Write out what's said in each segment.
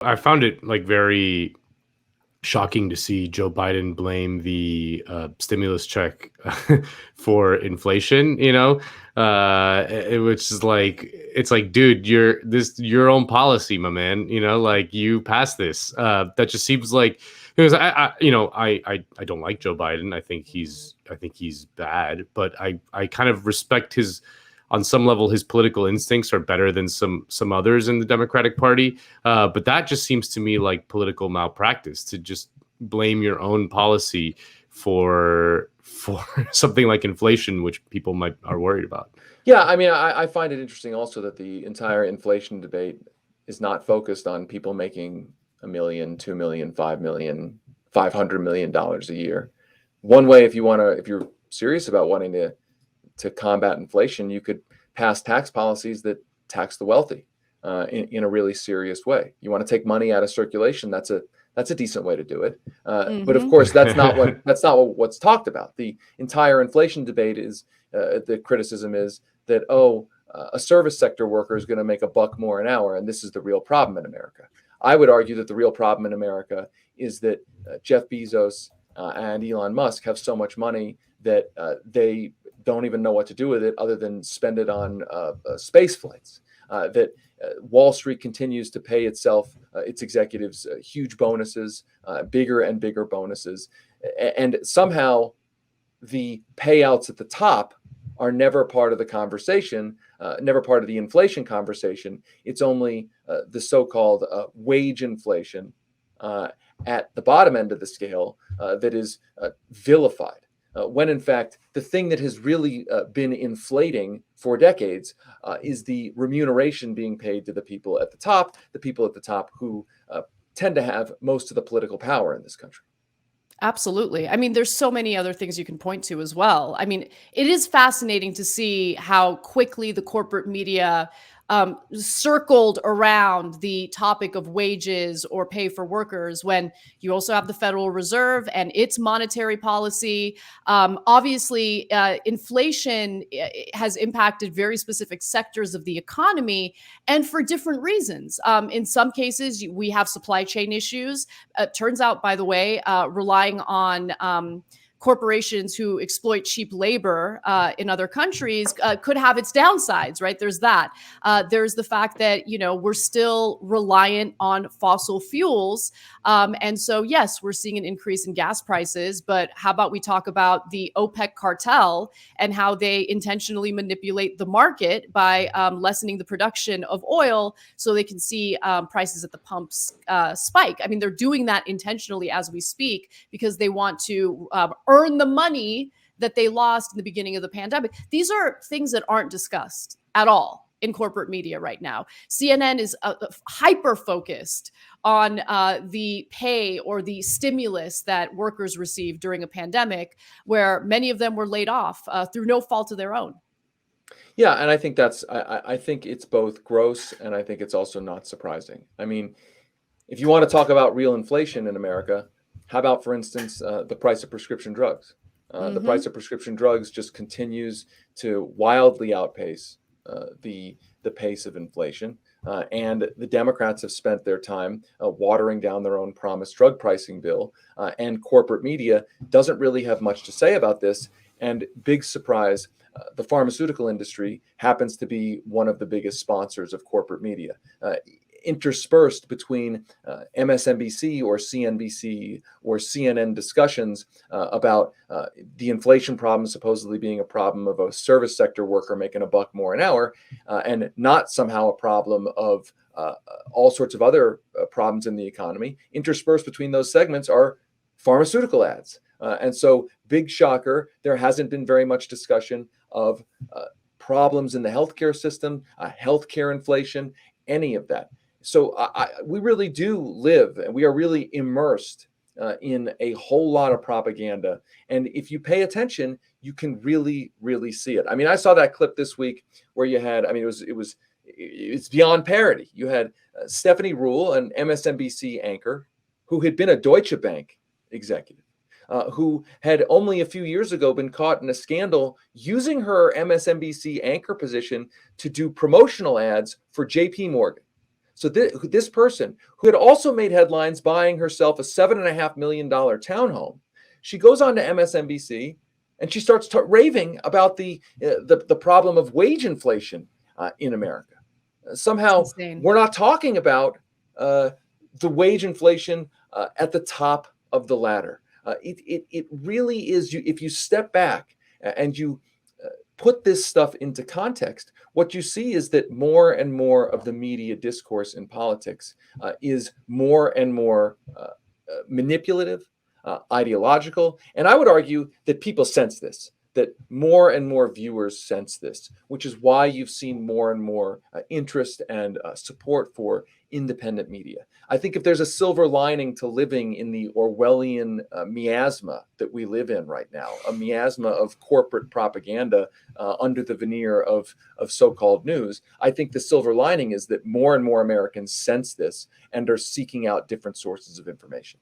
I found it like very shocking to see Joe Biden blame the stimulus check for inflation. Which is like, it's like, dude, your own policy, my man. Like, you passed this. That just seems like, because I don't like Joe Biden. I think he's bad, but I kind of respect his, on some level, his political instincts are better than some others in the Democratic Party. But that just seems to me like political malpractice, to just blame your own policy for something like inflation, which people are worried about. Yeah, I mean, I find it interesting also that the entire inflation debate is not focused on people making $1 million, $2 million, $5 million, $500 million a year. One way, if you're serious about wanting to combat inflation, you could pass tax policies that tax the wealthy in a really serious way. You want to take money out of circulation, that's a decent way to do it. But of course, that's not what's talked about. The entire inflation debate is the criticism is that a service sector worker is going to make $1 more an hour, and this is the real problem in America. I would argue that the real problem in America is that Jeff Bezos and Elon Musk have so much money that they don't even know what to do with it other than spend it on space flights. That Wall Street continues to pay its executives huge bonuses, bigger and bigger bonuses, and somehow the payouts at the top are never part of the conversation, never part of the inflation conversation. It's only the so-called wage inflation at the bottom end of the scale that is vilified. When in fact, the thing that has really been inflating for decades is the remuneration being paid to the people at the top who tend to have most of the political power in this country. Absolutely. I mean, there's so many other things you can point to as well. I mean, it is fascinating to see how quickly the corporate media circled around the topic of wages or pay for workers, when you also have the Federal Reserve and its monetary policy. Obviously, inflation has impacted very specific sectors of the economy, and for different reasons. In some cases, we have supply chain issues. Turns out, by the way, relying on corporations who exploit cheap labor in other countries could have its downsides, right? There's that. There's the fact that, we're still reliant on fossil fuels. And so, yes, we're seeing an increase in gas prices, but how about we talk about the OPEC cartel and how they intentionally manipulate the market by lessening the production of oil so they can see prices at the pumps spike. I mean, they're doing that intentionally as we speak because they want to earn the money that they lost in the beginning of the pandemic. These are things that aren't discussed at all in corporate media right now. CNN is hyper focused on the pay or the stimulus that workers received during a pandemic, where many of them were laid off through no fault of their own. Yeah, and I think I think it's both gross and I think it's also not surprising. I mean, if you want to talk about real inflation in America, how about, for instance, the price of prescription drugs? The price of prescription drugs just continues to wildly outpace the pace of inflation. And the Democrats have spent their time watering down their own promised drug pricing bill. And corporate media doesn't really have much to say about this. And big surprise, the pharmaceutical industry happens to be one of the biggest sponsors of corporate media. Interspersed between MSNBC or CNBC or CNN discussions about the inflation problem supposedly being a problem of a service sector worker making $1 more an hour, and not somehow a problem of all sorts of other problems in the economy. Interspersed between those segments are pharmaceutical ads. And so, big shocker, there hasn't been very much discussion of problems in the healthcare system, healthcare inflation, any of that. So we really do live, and we are really immersed in a whole lot of propaganda. And if you pay attention, you can really, really see it. I mean, I saw that clip this week where you had, I mean, it's beyond parody. You had Stephanie Ruhle, an MSNBC anchor, who had been a Deutsche Bank executive, who had only a few years ago been caught in a scandal using her MSNBC anchor position to do promotional ads for JP Morgan. So this person who had also made headlines buying herself a $7.5 million townhome, she goes on to MSNBC and she starts raving about the problem of wage inflation in America. Somehow we're not talking about the wage inflation at the top of the ladder. It really is. If you step back and you put this stuff into context, what you see is that more and more of the media discourse in politics is more and more manipulative, ideological. And I would argue that people sense this, that more and more viewers sense this, which is why you've seen more and more interest and support for independent media. I think if there's a silver lining to living in the Orwellian miasma that we live in right now, a miasma of corporate propaganda under the veneer of so-called news, I think the silver lining is that more and more Americans sense this and are seeking out different sources of information.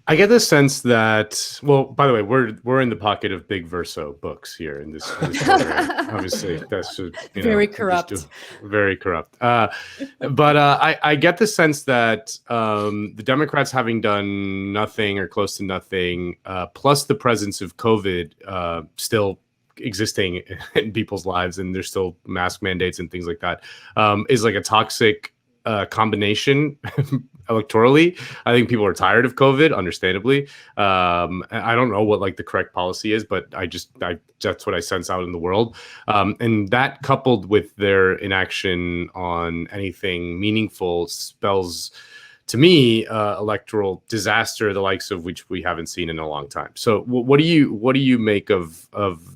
I get the sense that, well, by the way, we're in the pocket of big verso books here in this program. Obviously, that's just, very corrupt. Very corrupt. But I get the sense that the Democrats, having done nothing or close to nothing, plus the presence of COVID still existing in people's lives, and there's still mask mandates and things like that, is like a toxic combination electorally. I think people are tired of COVID, understandably. I don't know what like the correct policy is, but that's what I sense out in the world. And that, coupled with their inaction on anything meaningful, spells to me electoral disaster, the likes of which we haven't seen in a long time. So what do you make of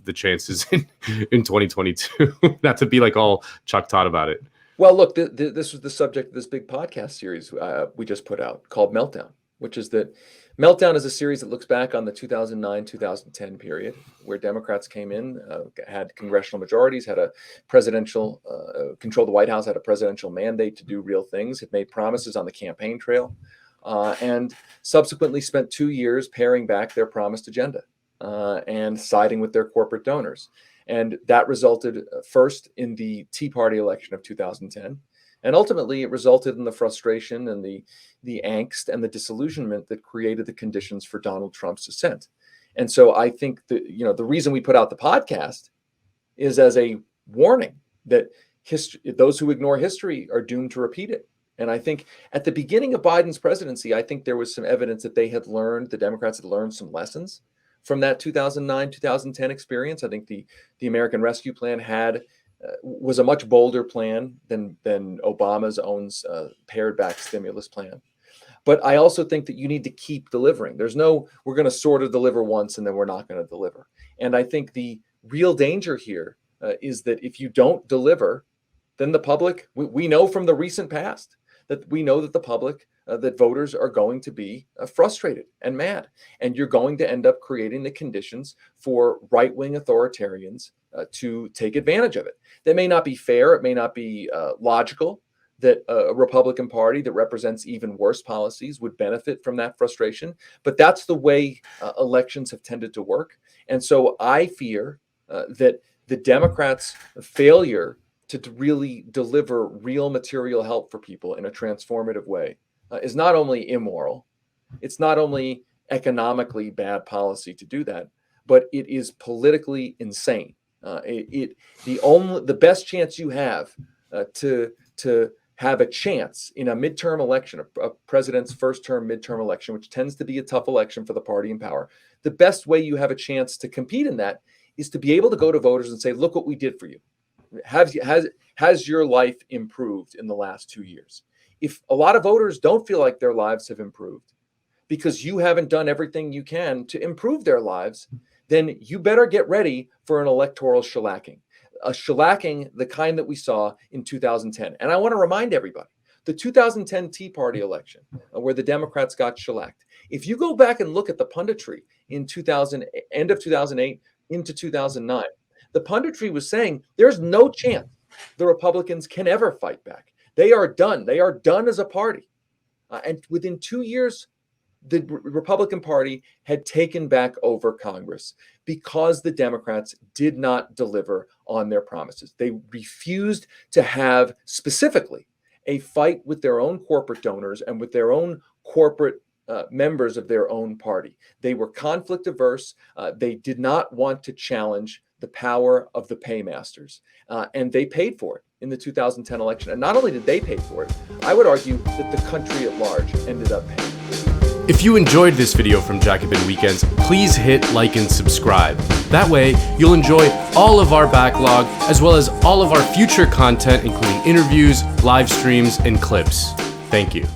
the chances in 2022? Not to be like all Chuck Todd about it. Well, look, this was the subject of this big podcast series we just put out called Meltdown, which is that Meltdown is a series that looks back on the 2009-2010 period where Democrats came in, had congressional majorities, had a presidential, controlled the White House, had a presidential mandate to do real things, had made promises on the campaign trail, and subsequently spent 2 years paring back their promised agenda and siding with their corporate donors. And that resulted first in the Tea Party election of 2010. And ultimately, it resulted in the frustration and the angst and the disillusionment that created the conditions for Donald Trump's ascent. And so I think that, the reason we put out the podcast is as a warning that those who ignore history are doomed to repeat it. And I think at the beginning of Biden's presidency, I think there was some evidence that the Democrats had learned some lessons from that 2009-2010 experience. I think the American Rescue Plan was a much bolder plan than Obama's own pared back stimulus plan. But I also think that you need to keep delivering. We're going to sort of deliver once and then we're not going to deliver. And I think the real danger here is that if you don't deliver, then the public, we know from the recent past that the public, that voters are going to be frustrated and mad. And you're going to end up creating the conditions for right-wing authoritarians to take advantage of it. That may not be fair. It may not be logical that a Republican Party that represents even worse policies would benefit from that frustration. But that's the way elections have tended to work. And so I fear that the Democrats' failure to really deliver real material help for people in a transformative way is not only immoral, it's not only economically bad policy to do that, but it is politically insane. The best chance you have to have a chance in a midterm election, a president's first term midterm election, which tends to be a tough election for the party in power, the best way you have a chance to compete in that is to be able to go to voters and say, look what we did for you. Has your life improved in the last 2 years? If a lot of voters don't feel like their lives have improved because you haven't done everything you can to improve their lives, then you better get ready for an electoral shellacking, a shellacking the kind that we saw in 2010. And I want to remind everybody, the 2010 Tea Party election, where the Democrats got shellacked, if you go back and look at the punditry in end of 2008 into 2009, the punditry was saying there's no chance the Republicans can ever fight back. They are done. They are done as a party. And within 2 years, the Republican Party had taken back over Congress because the Democrats did not deliver on their promises. They refused to have specifically a fight with their own corporate donors and with their own corporate members of their own party. They were conflict averse. They did not want to challenge the power of the paymasters, and they paid for it in the 2010 election. And not only did they pay for it, I would argue that the country at large ended up paying. If you enjoyed this video from Jacobin Weekends, please hit like and subscribe. That way, you'll enjoy all of our backlog, as well as all of our future content, including interviews, live streams, and clips. Thank you.